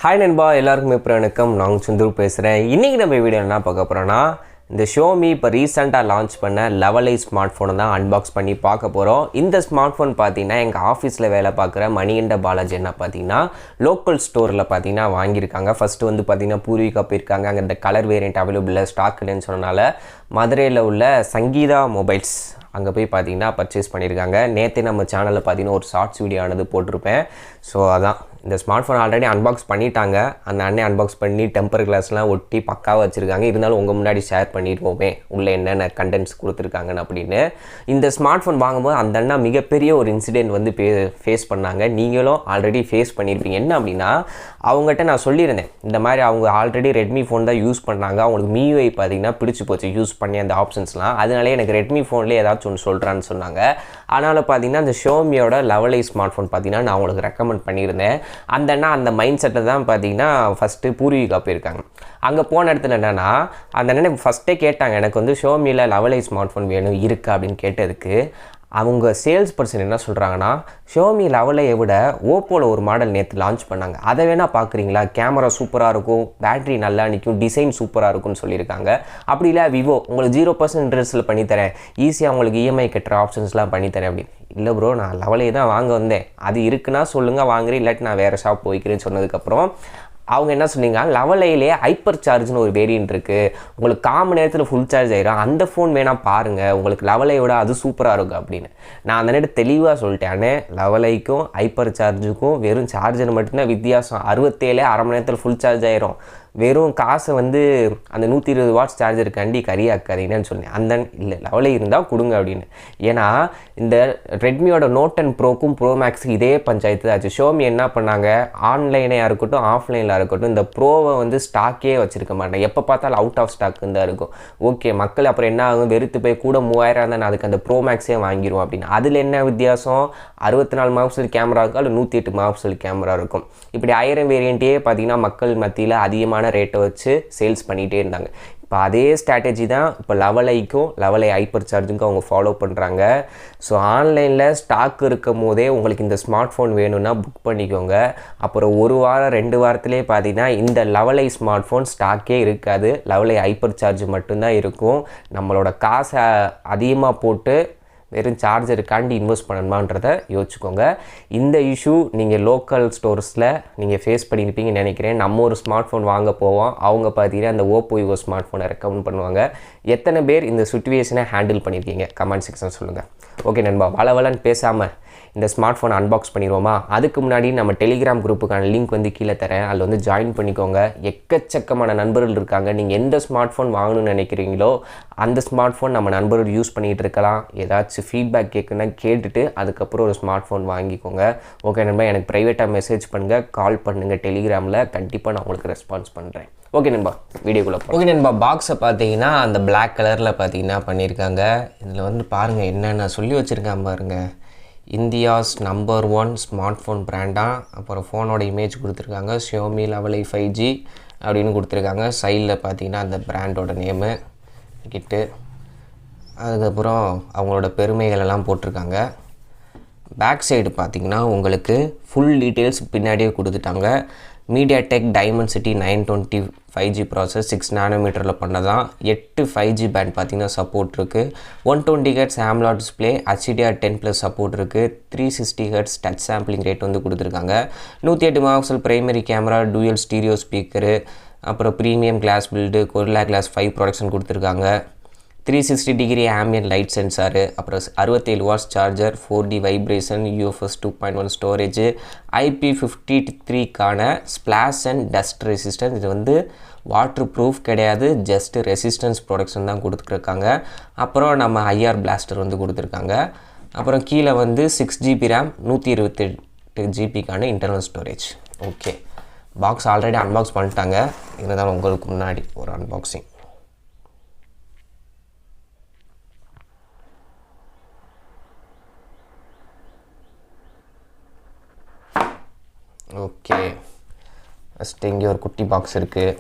Hi Nanbha, எல்லாருக்கும் வணக்கம். நான் Chandru பேசுறேன். இன்னைக்கு நம்ம வீடியோ என்ன பார்க்க போறோம்னா இந்த Xiaomi இப்ப ரீசன்ட்டா லான்ச் பண்ண 11i ஸ்மார்ட் போனை தான் அன்பாக்ஸ் பண்ணி பார்க்க போறோம். இந்த ஸ்மார்ட் போன் பாத்தீங்கன்னா எங்க ஆபீஸ்ல வேலை பார்க்குற மணிகண்ட பாலாஜி என்ன பாத்தீங்கன்னா லோக்கல் ஸ்டோர்ல பாத்தீங்கன்னா வாங்கி இருக்காங்க. ஃபர்ஸ்ட் வந்து பாத்தீங்கன்னா பூர்விகா போயிருக்காங்க. அங்க இந்த கலர் வேரியன்ட் அவேலபிள் ஸ்டாக் இல்லன்னு சொன்னனால மதுரையில உள்ள சங்கீதா மொபைல்ஸ் அங்கே போய் பார்த்தீங்கன்னா பர்ச்சேஸ் பண்ணியிருக்காங்க. நேற்றே நம்ம சேனலில் பார்த்தீங்கன்னா ஒரு ஷார்ட்ஸ் வீடியோ ஆனது போட்டிருப்பேன். ஸோ அதான் இந்த ஸ்மார்ட் ஃபோன் ஆல்ரெடி அன்பாக்ஸ் பண்ணிட்டாங்க. அந்த அண்ணே அன்பாக்ஸ் பண்ணி டெம்பர் கிளாஸ்லாம் ஒட்டி பக்காவாக வச்சுருக்காங்க. இருந்தாலும் உங்கள் முன்னாடி ஷேர் பண்ணிடுவோமே உள்ளே என்னென்ன கண்டென்ட்ஸ் கொடுத்துருக்காங்கன்னு அப்படின்னு. இந்த ஸ்மார்ட் ஃபோன் வாங்கும்போது அந்த அண்ணா மிகப்பெரிய ஒரு இன்சிடென்ட் வந்து ஃபேஸ் பண்ணாங்க. நீங்களும் ஆல்ரெடி ஃபேஸ் பண்ணியிருப்பீங்க. என்ன அப்படின்னா அவங்ககிட்ட நான் சொல்லியிருந்தேன் இந்த மாதிரி அவங்க ஆல்ரெடி ரெட்மி ஃபோன் தான் யூஸ் பண்ணாங்க. அவங்களுக்கு MIUI பார்த்தீங்கன்னா பிடிச்சி போச்சு யூஸ் பண்ணி அந்த ஆப்ஷன்ஸ்லாம். அதனாலே எனக்கு ரெட்மி ஃபோன்லேயே ஏதாச்சும் ஒன்று சொல்கிறான்னு சொன்னாங்க. அதனால் பார்த்தீங்கன்னா இந்த Xiaomiயோட 11i ஸ்மார்ட் ஃபோன் பார்த்தீங்கன்னா நான் உங்களுக்கு ரெக்கமெண்ட் பண்ணியிருந்தேன். அந்த அண்ணா அந்த மைண்ட் செட்டில் தான் பார்த்தீங்கன்னா ஃபஸ்ட்டு பூர்விகா போயிருக்காங்க. அங்கே போன இடத்துல என்னென்னா அந்த அண்ணன் ஃபஸ்ட்டே கேட்டாங்க எனக்கு வந்து Xiaomiயில் 11i ஸ்மார்ட் ஃபோன் வேணும் இருக்கா அப்படின்னு கேட்டதுக்கு அவங்க சேல்ஸ் பர்சன் என்ன சொல்கிறாங்கன்னா Xiaomi 11ஐ விட ஓப்போவில் ஒரு மாடல் நேற்று லான்ச் பண்ணாங்க, அதை வேணால் பார்க்குறீங்களா, கேமரா சூப்பராக இருக்கும், பேட்ரி நல்லா நிற்கும், டிசைன் சூப்பராக இருக்கும்னு சொல்லியிருக்காங்க. அப்படி இல்லை விவோ உங்களுக்கு 0% இன்ட்ரெஸ்ட்டில் பண்ணித்தரேன், ஈஸியாக உங்களுக்கு இஎம்ஐ கட்டுற ஆப்ஷன்ஸ்லாம் பண்ணித்தரேன் அப்படின்னு. இல்லை ப்ரோ நான் 11ஐ தான் வாங்க வந்தேன், அது இருக்குன்னா சொல்லுங்கள் வாங்குறேன், இல்லாட்டி நான் வேறு ஷாப் போய்க்கிறேன்னு சொன்னதுக்கப்புறம் அவங்க என்ன சொன்னீங்க 11iலே ஹைப்பர் சார்ஜ்னு ஒரு வேரியன்ட் இருக்குது, உங்களுக்கு காமன் நேரத்தில் ஃபுல் சார்ஜ் ஆயிரும், அந்த ஃபோன் வேணால் பாருங்கள், உங்களுக்கு 11ஐ விட அது சூப்பராக இருக்கும் அப்படின்னு. நான் அந்த நேரத்தை தெளிவாக சொல்லிட்டேன். 11iக்கும் ஹைப்பர் சார்ஜுக்கும் வெறும் சார்ஜர் மட்டும்தான் வித்தியாசம். 67 அரை மணி நேரத்தில் ஃபுல் சார்ஜ் ஆயிரும். வெறும் காசை வந்து அந்த 120 வாட்ஸ் சார்ஜருக்காண்டி கரியாக்காதீங்கன்னு சொன்னேன். அந்த இல்லை 11i இருந்தால் கொடுங்க அப்படின்னு. ஏன்னா இந்த ரெட்மியோட நோட் 10 ப்ரோக்கும் ப்ரோ மேக்ஸுக்கு இதே பஞ்சாயத்து ஆச்சு. Xiaomi என்ன பண்ணாங்க, ஆன்லைனாக இருக்கட்டும் ஆஃப்லைனில் இருக்கட்டும் இந்த ப்ரோவை வந்து ஸ்டாக்கே வச்சுருக்க மாட்டேன், எப்போ பார்த்தாலும் அவுட் ஆஃப் ஸ்டாக் தான் இருக்கும். ஓகே மக்கள் அப்புறம் என்ன ஆகும், வெறுத்து போய் கூட 3000 தான் அதுக்கு அந்த ப்ரோ மேக்ஸே வாங்கிடுவோம் அப்படின்னு. அதில் என்ன வித்தியாசம், 64 மெகாபிக்சல் கேமரா இருக்கும், அதில் 108 மெகாபிக்சல் கேமரா இருக்கும். இப்படி 1000 வேரியண்ட்டே பார்த்தீங்கன்னா மக்கள் மத்தியில் அதிகமான ரேட்டை வச்சு சேல்ஸ் பண்ணிகிட்டே இருந்தாங்க. இப்போ அதே ஸ்ட்ராட்டஜி தான் இப்போ 11iக்கும் 11i ஹைப்பர் சார்ஜுக்கும் அவங்க ஃபாலோ பண்ணுறாங்க. ஸோ ஆன்லைனில் ஸ்டாக் இருக்கும் போதே உங்களுக்கு இந்த ஸ்மார்ட் ஃபோன் வேணும்னா புக் பண்ணிக்கோங்க. அப்புறம் ஒரு வாரம் 2 வாரத்திலே பார்த்தீங்கன்னா இந்த 11i ஸ்மார்ட் ஃபோன் ஸ்டாக்கே இருக்காது, 11i ஹைப்பர் சார்ஜ் மட்டும்தான் இருக்கும். நம்மளோட காசை அதிகமாக போட்டு வெறும் சார்ஜருக்காண்டி இன்வெஸ்ட் பண்ணணுமான்றதை யோசிச்சுக்கோங்க. இந்த இஷ்யூ நீங்கள் லோக்கல் ஸ்டோர்ஸில் நீங்கள் ஃபேஸ் பண்ணியிருப்பீங்கன்னு நினைக்கிறேன். நம்ம ஒரு ஸ்மார்ட் ஃபோன் வாங்க போவோம், அவங்க பார்த்தீங்கன்னா அந்த OPPO VIVO ஸ்மார்ட் ஃபோனை ரெக்கமெண்ட் பண்ணுவாங்க. எத்தனை பேர் இந்த சிச்சுவேஷனை ஹேண்டில் பண்ணியிருக்கீங்க கமெண்ட் செக்ஷன் சொல்லுங்கள். ஓகே நண்பா, வளவலன்னு பேசாமல் இந்த ஸ்மார்ட் ஃபோன் அன்பாக்ஸ் பண்ணிடுவோமா? அதுக்கு முன்னாடி நம்ம டெலிகிராம் குரூப்புக்கான லிங்க் வந்து கீழே தரேன், அதில் வந்து ஜாயின் பண்ணிக்கோங்க. எக்கச்சக்கமான நண்பர்கள் இருக்காங்க. நீங்கள் எந்த ஸ்மார்ட் ஃபோன் வாங்கணும்னு நினைக்கிறீங்களோ அந்த ஸ்மார்ட் ஃபோன் நம்ம நண்பர்கள் யூஸ் பண்ணிகிட்டு இருக்கலாம். ஏதாச்சும் ஃபீட்பேக் கேட்குன்னா கேட்டுட்டு அதுக்கப்புறம் ஒரு ஸ்மார்ட் ஃபோன் வாங்கிக்கோங்க. ஓகே நண்பா, எனக்கு ப்ரைவேட்டாக மெசேஜ் பண்ணுங்கள், கால் பண்ணுங்கள் டெலிகிராமில், கண்டிப்பாக நான் உங்களுக்கு ரெஸ்பான்ஸ் பண்ணுறேன். ஓகே நண்பா, வீடியோக்குள்ளே ஓகே நண்பா. பாக்ஸை பார்த்தீங்கன்னா அந்த பிளாக் கலரில் பார்த்தீங்கன்னா பண்ணியிருக்காங்க. இதில் வந்து பாருங்கள் என்னென்ன சொல்லி வச்சுருக்கேன் பாருங்கள். இந்தியாஸ் நம்பர் 1 ஸ்மார்ட் ஃபோன் பிராண்டாக. அப்புறம் ஃபோனோட இமேஜ் கொடுத்துருக்காங்க, Xiaomi 11i 5G அப்படின்னு கொடுத்துருக்காங்க. சைடில் பார்த்தீங்கன்னா அந்த பிராண்டோட நேமு கிட்டு, அதுக்கப்புறம் அவங்களோட பெருமைகள் எல்லாம் போட்டிருக்காங்க. பேக் சைடு பார்த்திங்கன்னா உங்களுக்கு ஃபுல் டீட்டெயில்ஸ் பின்னாடியே கொடுத்துட்டாங்க. MediaTek Dimensity 920 5G ப்ராசஸ் 6 நானோமீட்டரில் பண்ணதான். 8 5G பேண்ட் பார்த்திங்கன்னா சப்போர்ட் இருக்குது. 120 Hz AMOLED display, HDR10+ support இருக்குது. 360 Hz டச் சாம்பிளிங் ரேட் வந்து கொடுத்துருக்காங்க. 108 megapixel primary camera, dual stereo speaker, அப்புறம் premium glass build, Gorilla Glass 5 protection கொடுத்துருக்காங்க. 360 டிகிரி ஆம்பியன்ட் லைட் சென்சாரு, அப்புறம் 67 watts charger, 4D vibration, UFS 2.1 storage, IP53க்கான splash and dust resistance. இது வந்து waterproof கிடையாது, just resistance protection தான் கொடுத்துருக்காங்க. அப்புறம் நம்ம IR பிளாஸ்டர் வந்து கொடுத்துருக்காங்க. அப்புறம் கீழே வந்து 6GB RAM, 128 GBக்கான internal storage. Okay, box already unbox பண்ணிட்டாங்க, இருந்தாலும் உங்களுக்கு முன்னாடி ஒரு அன்பாக்சிங். ஓகே, ஃபஸ்ட்டு இங்கே ஒரு குட்டி பாக்ஸ் இருக்குது.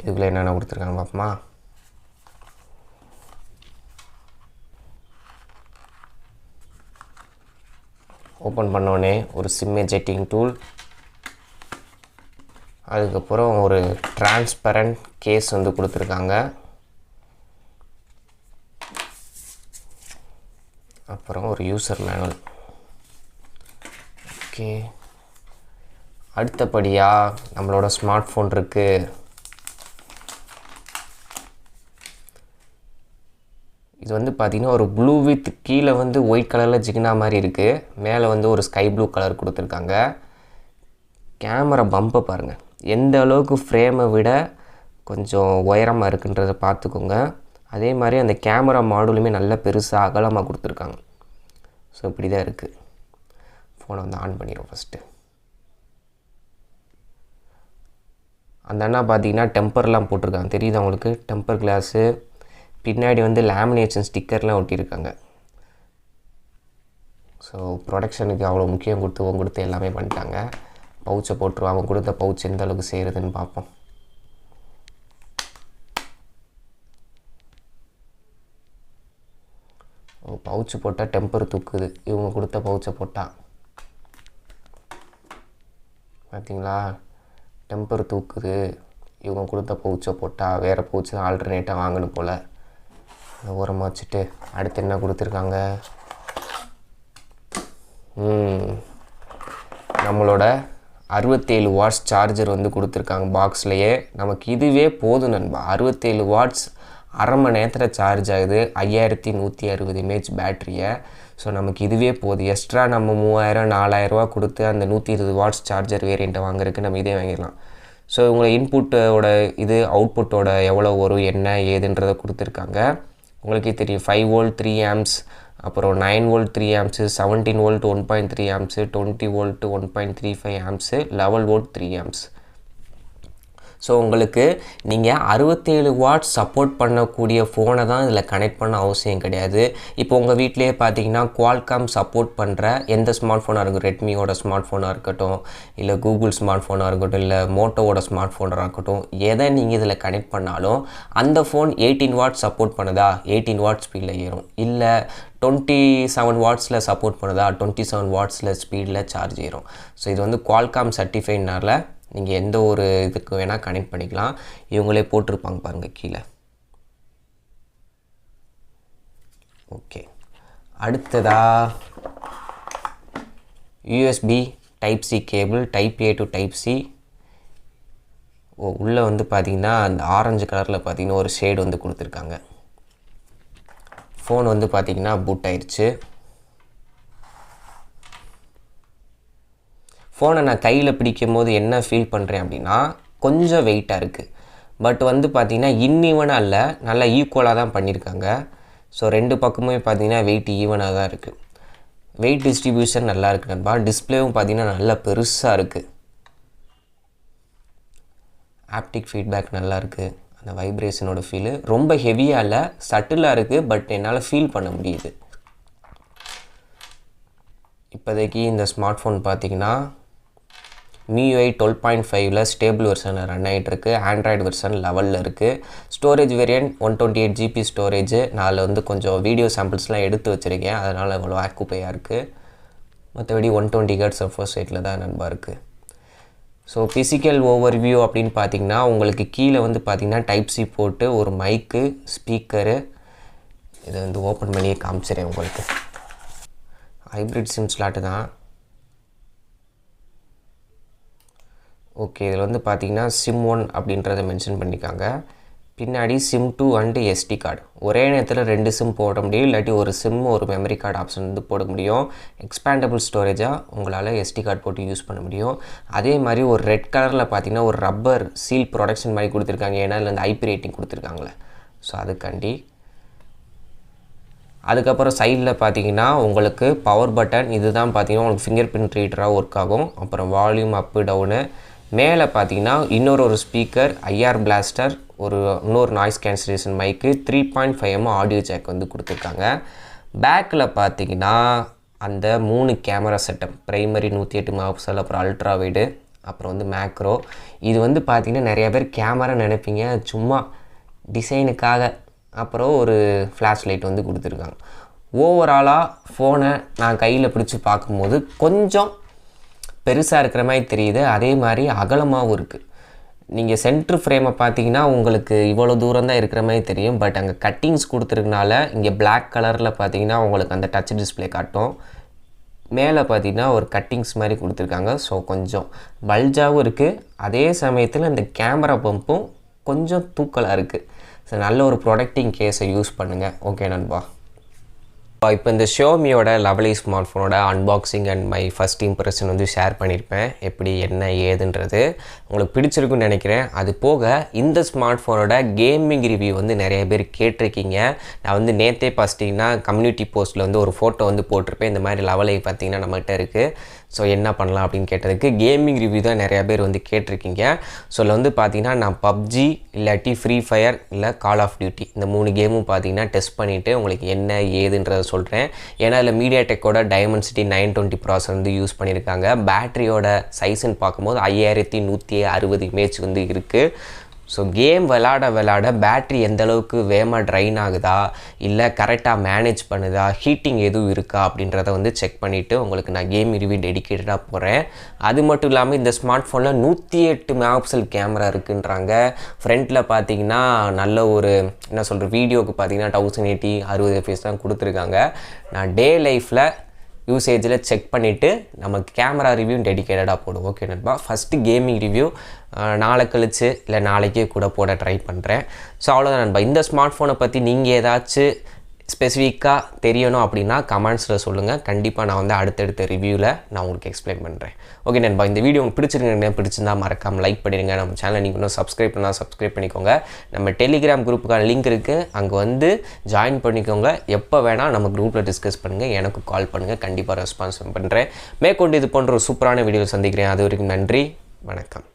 இதுக்குள்ளே என்னென்ன கொடுத்துருக்காங்க பார்ப்போமா? ஓப்பன் பண்ணோடனே ஒரு சிம் எஜெக்டிங் டூல், அதுக்கப்புறம் ஒரு டிரான்ஸ்பரண்ட் கேஸ் வந்து கொடுத்துருக்காங்க. அப்புறம் ஒரு யூசர் மேனுவல். ஓகே, அடுத்தபடியாக நம்மளோட ஸ்மார்ட் ஃபோன் இருக்குது. இது வந்து பார்த்திங்கன்னா ஒரு ப்ளூ வித் கீழே வந்து ஒயிட் கலரில் ஜிகினா மாதிரி இருக்குது. மேலே வந்து ஒரு ஸ்கை ப்ளூ கலர் கொடுத்துருக்காங்க. கேமரா பம்பை பாருங்கள், எந்த அளவுக்கு ஃப்ரேமை விட கொஞ்சம் உயரமாக இருக்குன்றதை பார்த்துக்கோங்க. அதே மாதிரி அந்த கேமரா மாடுலுமே நல்ல பெருசாக அகலமாக கொடுத்துருக்காங்க. ஸோ இப்படி தான் இருக்குது. ஃபோனை வந்து ஆன் பண்ணிடுவோம். ஃபஸ்ட்டு அந்த அண்ணா பார்த்திங்கன்னா டெம்பர்லாம் போட்டிருக்காங்க, தெரியுது அவங்களுக்கு? டெம்பர் கிளாஸு, பின்னாடி வந்து லேமினேஷன் ஸ்டிக்கர்லாம் ஒட்டியிருக்காங்க. ஸோ ப்ரொடக்ஷனுக்கு அவ்வளோ முக்கியம் கொடுத்து எல்லாமே பண்ணிட்டாங்க. பவுச்சை போட்டுருவோம். அவங்க கொடுத்த பவுச் எந்த அளவுக்கு செய்கிறதுன்னு பார்ப்போம். பவுச்சு போட்டால் டெம்பர் தூக்குது, இவங்க கொடுத்த பவுச்சை போட்டால். பார்த்தீங்களா, டெம்பர் தூக்குது இவங்க கொடுத்த பவுச்சை போட்டால். வேறு பவுச்சு தான் ஆல்டர்னேட்டாக வாங்கணும் போல். அதை ஓரமாக வச்சுட்டு அடுத்து என்ன கொடுத்துருக்காங்க? நம்மளோட 67 வாட்ஸ் சார்ஜர் வந்து கொடுத்துருக்காங்க பாக்ஸ்லையே. நமக்கு இதுவே போதும் நண்பா. 67 வாட்ஸ் அரை மணி நேரத்தில் சார்ஜ் ஆகுது. 5160 mAh பேட்ரியை. ஸோ நமக்கு இதுவே போதும். எக்ஸ்ட்ரா நம்ம 3000-4000 கொடுத்து அந்த 120 வாட்ஸ் சார்ஜர் வேரியண்ட்டை வாங்குறதுக்கு நம்ம இதே வாங்கிடலாம். ஸோ உங்களை இன்புட்டோட இது அவுட்புட்டோட எவ்வளோ வரும் என்ன ஏதுன்றதை கொடுத்துருக்காங்க. உங்களுக்கே தெரியும், 5 வோல்ட் 3 ஆம்ப்ஸ், அப்புறம் 9 volt 3 ஆம்ப்ஸு, 17 volt 1.3 ஆம்ப்ஸு, 20 volt 1.35 ஆம்ப்ஸு, 11 volt 3 amps. So உங்களுக்கு நீங்கள் 67 வாட்ஸ் சப்போர்ட் பண்ணக்கூடிய ஃபோனை தான் இதில் கனெக்ட் பண்ண அவசியம் கிடையாது. இப்போ உங்கள் வீட்டிலேயே பார்த்தீங்கன்னா குவால்காம் சப்போர்ட் பண்ணுற எந்த ஸ்மார்ட் ஃபோனாக இருக்கும், ரெட்மியோட ஸ்மார்ட் ஃபோனாக இருக்கட்டும், இல்லை கூகுள் ஸ்மார்ட் ஃபோனாக இருக்கட்டும், இல்லை மோட்டோவோட ஸ்மார்ட் ஃபோனாக இருக்கட்டும், எதை நீங்கள் இதில் கனெக்ட் பண்ணாலும் அந்த ஃபோன் 18 வாட்ஸ் சப்போர்ட் பண்ணுதா 18 வாட்ஸ் ஸ்பீடில் ஏறும். இல்லை 27 வாட்ஸில் சப்போர்ட் பண்ணுதா 27 வாட்ஸில் ஸ்பீடில் சார்ஜ் ஏறும். ஸோ இது வந்து குவால்காம் சர்டிஃபைட்னால நீங்கள் எந்த ஒரு இதுக்கு வேணால் கனெக்ட் பண்ணிக்கலாம். இவங்களே போட்டிருப்பாங்க பாருங்கள் கீழே. ஓகே, அடுத்ததாக USB type C cable, type A to type C. உள்ளே வந்து பார்த்திங்கன்னா அந்த ஆரஞ்சு கலரில் பார்த்திங்கன்னா ஒரு ஷேடு வந்து கொடுத்துருக்காங்க. ஃபோன் வந்து பார்த்திங்கன்னா பூட் ஆயிடுச்சு. ஃபோனை நான் கையில் பிடிக்கும் போது என்ன ஃபீல் பண்ணுறேன் அப்படின்னா, கொஞ்சம் வெயிட்டாக இருக்குது. பட் வந்து பார்த்திங்கன்னா இன்னீவனாக இல்லை, நல்லா ஈக்குவலாக தான் பண்ணியிருக்காங்க. ஸோ ரெண்டு பக்கமுமே பார்த்திங்கன்னா வெயிட் ஈவனாக தான் இருக்குது. வெயிட் டிஸ்ட்ரிபியூஷன் நல்லா இருக்குது நண்பா. டிஸ்பிளேவும் பார்த்திங்கன்னா நல்லா பெருசாக இருக்குது. ஆப்டிக் ஃபீட்பேக் நல்லா இருக்குது. அந்த வைப்ரேஷனோட ஃபீலு ரொம்ப ஹெவியாக இல்லை, சட்டிலாக இருக்குது. பட் என்னால் ஃபீல் பண்ண முடியுது. இப்போதைக்கு இந்த ஸ்மார்ட் ஃபோன் பார்த்திங்கன்னா MIUI 12.5 ஸ்டேபிள் வெர்ஷனில் ரன் ஆகிட்டுருக்கு. ஆண்ட்ராய்டு வெர்ஷன் 11 இருக்குது. Storage variant 128 GB storage. நான் அதில் வந்து கொஞ்சம் வீடியோ சாம்பிள்ஸ்லாம் எடுத்து வச்சுருக்கேன், அதனால் இவ்வளோ ஆக்குப்பையாக இருக்குது. மற்றபடி 120 Hz ரெஃப்ரெஷ் ரேட்டில் தான் நண்பா இருக்குது. ஸோ ஃபிசிக்கல் ஓவர்வியூ அப்படின்னு பார்த்திங்கன்னா உங்களுக்கு கீழே வந்து பார்த்திங்கன்னா டைப் சி போட்டு ஒரு மைக்கு, ஸ்பீக்கரு. இதை வந்து ஓப்பன் பண்ணியே காமிச்சிடுறேன் உங்களுக்கு. ஹைப்ரிட் சிம் ஸ்லாட்டு தான். ஓகே, இதில் வந்து பார்த்திங்கன்னா சிம் 1 அப்படின்றத மென்ஷன் பண்ணியிருக்காங்க. பின்னாடி சிம் 2 அண்டு SD கார்டு. ஒரே நேரத்தில் 2 சிம் போட முடியும், இல்லாட்டி ஒரு சிம் ஒரு மெமரி கார்டு ஆப்ஷன் வந்து போட முடியும். எக்ஸ்பேண்டபிள் ஸ்டோரேஜாக உங்களால் SD கார்டு போட்டு யூஸ் பண்ண முடியும். அதே மாதிரி ஒரு ரெட் கலரில் பார்த்திங்கன்னா ஒரு ரப்பர் சீல் ப்ரொடக்ஷன் மாதிரி கொடுத்துருக்காங்க. ஏன்னா இதில் வந்து IP ரேட்டிங் கொடுத்துருக்காங்களே, ஸோ அதுக்காண்டி. அதுக்கப்புறம் சைடில் பார்த்தீங்கன்னா உங்களுக்கு பவர் பட்டன். இதுதான் பார்த்தீங்கன்னா உங்களுக்கு ஃபிங்கர் பிரிண்ட் ரீடராக ஒர்க் ஆகும். அப்புறம் வால்யூம் அப்பு டவுனு. மேலே பார்த்தீங்கன்னா இன்னொரு ஸ்பீக்கர், IR பிளாஸ்டர், இன்னொரு நாய்ஸ் கேன்சலேஷன் மைக்கு, 3.5mm ஆடியோ ஜாக் வந்து கொடுத்துருக்காங்க. பேக்கில் பார்த்தீங்கன்னா அந்த 3 கேமரா செட்டப், ப்ரைமரி 108 மெகாபிக்சல், அப்புறம் அல்ட்ரா வைடு, அப்புறம் வந்து மேக்ரோ. இது வந்து பார்த்திங்கன்னா நிறைய பேர் கேமரா நினைப்பீங்க, சும்மா டிசைனுக்காக. அப்புறம் ஒரு ஃப்ளாஷ் லைட் வந்து கொடுத்துருக்காங்க. ஓவராலாக ஃபோனை நான் கையில் பிடிச்சி பார்க்கும்போது கொஞ்சம் பெருசாக இருக்கிற மாதிரி தெரியுது. அதே மாதிரி அகலமாகவும் இருக்குது. நீங்கள் சென்ட்ரு ஃப்ரேமை பார்த்தீங்கன்னா உங்களுக்கு இவ்வளோ தூரம் தான் இருக்கிற மாதிரி தெரியும். பட் அங்கே கட்டிங்ஸ் கொடுத்துருக்கனால இங்கே பிளாக் கலரில் பார்த்தீங்கன்னா உங்களுக்கு அந்த டச் டிஸ்பிளே காட்டும். மேலே பார்த்தீங்கன்னா ஒரு கட்டிங்ஸ் மாதிரி கொடுத்துருக்காங்க. ஸோ கொஞ்சம் பல்ஜாகவும் இருக்குது. அதே சமயத்தில் இந்த கேமரா பம்பும் கொஞ்சம் தூக்கலாக இருக்குது. ஸோ நல்ல ஒரு ப்ரொடக்டிங் கேஸை யூஸ் பண்ணுங்கள். ஓகே நண்பா. இப்போ இந்த ஷியோமியோட 11i ஸ்மார்ட் ஃபோனோட unboxing and my first impression வந்து ஷேர் பண்ணியிருப்பேன். எப்படி என்ன ஏதுன்றது உங்களுக்கு பிடிச்சிருக்குன்னு நினைக்கிறேன். அது போக இந்த ஸ்மார்ட் ஃபோனோட கேமிங் ரிவ்யூ வந்து நிறைய பேர் கேட்டிருக்கீங்க. நான் வந்து நேற்றே பார்த்தீங்கன்னா கம்யூனிட்டி போஸ்ட்டில் வந்து ஒரு ஃபோட்டோ வந்து போட்டிருப்பேன். இந்த மாதிரி 11i பார்த்தீங்கன்னா நம்மகிட்ட இருக்குது. ஸோ என்ன பண்ணலாம் அப்படின்னு கேட்டதுக்கு கேமிங் ரிவ்யூ தான் நிறையா பேர் வந்து கேட்டிருக்கீங்க. ஸோ அதில் வந்து பார்த்தீங்கன்னா நான் பப்ஜி இல்லாட்டி ஃப்ரீ ஃபயர் இல்லை கால் ஆஃப் டியூட்டி இந்த 3 கேமும் பார்த்தீங்கன்னா டெஸ்ட் பண்ணிவிட்டு உங்களுக்கு என்ன ஏதுன்றதை சொல்கிறேன். ஏன்னா அதில் மீடியாடெக்கோட டைமென்சிட்டி 920 ப்ராசஸர் வந்து யூஸ் பண்ணியிருக்காங்க. பேட்டரியோட சைஸ்ன்னு பார்க்கும்போது 5160 mAh வந்து இருக்குது. ஸோ கேம் விளாட பேட்ரி எந்த அளவுக்கு வேகமாக ட்ரைன் ஆகுதா இல்லை கரெக்டாக மேனேஜ் பண்ணுதா ஹீட்டிங் எதுவும் இருக்கா அப்படின்றத வந்து செக் பண்ணிவிட்டு உங்களுக்கு நான் கேம் ரிவ்யூ டெடிக்கேட்டடாக போகிறேன். அது மட்டும் இல்லாமல் இந்த ஸ்மார்ட் ஃபோனில் 108 மெகாபிக்சல் கேமரா இருக்குன்றாங்க. ஃப்ரண்ட்டில் பார்த்தீங்கன்னா நல்ல ஒரு என்ன சொல்கிற வீடியோவுக்கு பார்த்தீங்கன்னா 1080 60 fps தான் கொடுத்துருக்காங்க. நான் டே லைஃப்பில் யூசேஜில் செக் பண்ணிவிட்டு நமக்கு கேமரா ரிவ்யூ டெடிக்கேட்டடாக போடும். ஓகே நண்பா. ஃபஸ்ட்டு கேமிங் ரிவ்யூ நாளை கழிச்சு இல்லை நாளைக்கே கூட போட ட்ரை பண்ணுறேன். ஸோ அவ்வளோதான் நண்பா. இந்த ஸ்மார்ட் ஃபோனை பற்றி நீங்கள் ஏதாச்சும் ஸ்பெசிஃபிக்காக தெரியணும் அப்படின்னா கமெண்ட்ஸில் சொல்லுங்கள். கண்டிப்பாக நான் வந்து அடுத்தடுத்த ரிவ்யூவில் நான் உங்களுக்கு எக்ஸ்பிளைன் பண்ணுறேன். ஓகே நண்பா. இந்த வீடியோ உங்களுக்கு பிடிச்சிருந்தா மறக்காமல் லைக் பண்ணிடுங்க. நம்ம சேனல் நீங்கள் இன்னும் சப்ஸ்கிரைப் பண்ணால் சப்ஸ்கிரைப் பண்ணிக்கோங்க. நம்ம டெலிகிராம் குரூப்புக்கான லிங்க் இருக்குது. அங்கே வந்து ஜாயின் பண்ணிக்கோங்க. எப்போ வேணால் நம்ம குரூப்பில் டிஸ்கஸ் பண்ணுங்கள். எனக்கு கால் பண்ணுங்கள். கண்டிப்பாக ரெஸ்பான்ஸ் பண்ணுறேன். மேற்கொண்டு இது போன்ற ஒரு சூப்பரான வீடியோ சந்திக்கிறேன். அது வரைக்கும் நன்றி. வணக்கம்.